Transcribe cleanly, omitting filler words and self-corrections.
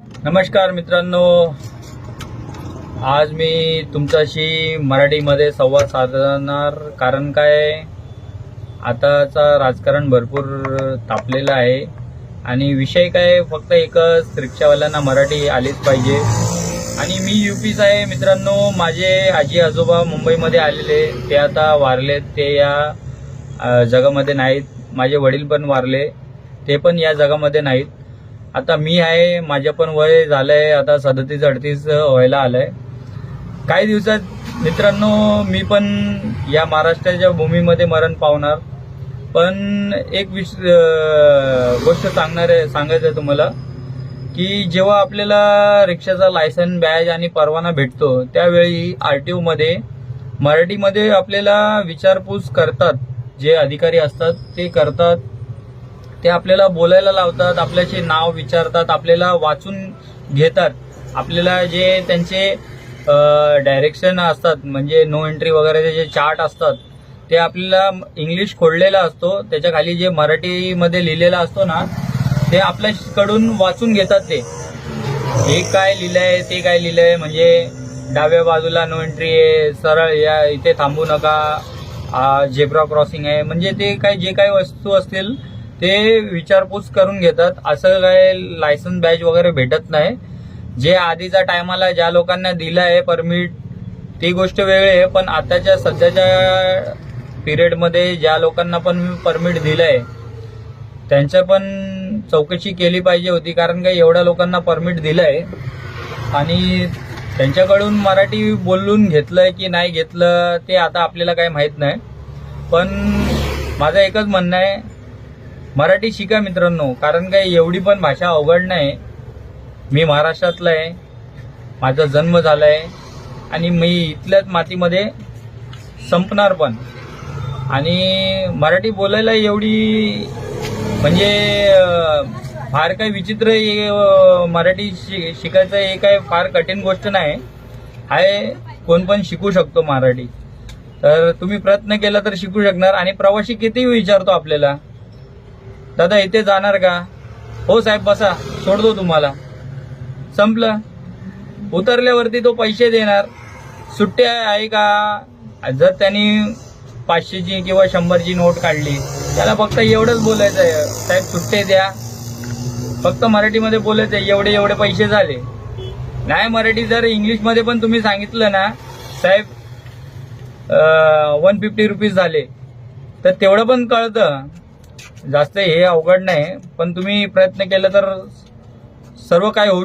नमस्कार मित्रांनो, आज मी तुमच्याशी मराठीमध्ये संवाद साधणार. कारण काय, आताचा राजकारण भरपूर तापलेलं आहे आणि विषय काय फक्त एकच, रिक्षावाल्यांना मराठी आलीच पाहिजे. आणि मी यूपीचा आहे मित्रांनो. माझे आजी आजोबा मुंबईमध्ये आलेले, ते आता वारलेत, ते या जगामध्ये नाहीत. माझे वडील पण वारले, ते पण या जगामध्ये नाहीत. आता मी आहे, माझं पण वय झालंय आता 37-38 व्हायला आलंय. काही दिवसात मित्रांनो मी पण या महाराष्ट्राच्या भूमीमध्ये मरण पावणार. पण एक गोष्ट सांगायचं आहे तुम्हाला, की जेव्हा आपल्याला रिक्षाचा लायसन, बॅज आणि परवाना भेटतो, त्यावेळी RTO मध्ये मराठीमध्ये आपल्याला विचारपूस करतात. जे अधिकारी असतात ते करतात, ते आपल्याला बोलायला लावतात, आपल्याचे नाव विचारतात, आपल्याला वाचून घेतात. आपल्याला जे त्यांचे डायरेक्शन असतात, म्हणजे नो एंट्री वगैरे जे चार्ट असतात, ते आपल्याला इंग्लिश खोडलेला असतो, त्याच्या खाली जे मराठीमध्ये लिहिलेला असतो ना, ते आपल्याकडून वाचून घेतात. ते हे काय लिहिलंय, ते काय लिहिलंय, म्हणजे डाव्या बाजूला नो एंट्री आहे, सरळ या, इथे थांबू नका, झेब्रा क्रॉसिंग आहे, म्हणजे ते काय जे काही वस्तू असतील ते विचारपूस करून घेतात. असं काय लायसन्स बॅज वगैरे भेटत नाही. जे आधीच्या टायमाला ज्या लोकांना दिलं आहे परमिट, ती गोष्ट वेगळी आहे. पण आताच्या सध्याच्या पिरियडमध्ये ज्या लोकांना पण परमिट दिलं आहे, त्यांच्या पण चौकशी केली पाहिजे होती. कारण काय एवढ्या लोकांना परमिट दिलं आहे आणि त्यांच्याकडून मराठी बोलून घेतलंय की नाही घेतलं ते आता आपल्याला काही माहीत नाही. पण माझं एकच म्हणणं आहे, मराठी शिका मित्रांनो. कारण काय एवढी पण भाषा अवघड नाही. मी महाराष्ट्रातला आहे, माझा जन्म झाला आहे आणि मी इथल्याच मातीमध्ये संपणार पण. आणि मराठी बोलायला एवढी म्हणजे फार काही विचित्र मराठी शिकायचं हे काय फार कठीण गोष्ट नाही आहे. कोण पण शिकू शकतो मराठी. तर तुम्ही प्रयत्न केला तर शिकू शकणार. आणि प्रवासी किती विचारतो आपल्याला, दादा इथे जाणार का, हो साहेब बसा, सोडतो तुम्हाला, संपलं. उतरल्यावरती तो पैसे देणार, सुट्ट्या आहे का. जर त्यांनी 500ची किंवा 100ची नोट काढली, त्याला फक्त एवढंच बोलायचं आहे, साहेब सुट्टे द्या. फक्त मराठीमध्ये बोलायचं आहे, एवढे एवढे पैसे झाले. नाही मराठी जर इंग्लिशमध्ये पण तुम्ही सांगितलं ना, साहेब 150 रुपीज झाले, तर तेवढं पण कळतं. जास्त हे अवघड नाही. पण तुम्ही प्रयत्न केला तर सर्व काय होऊ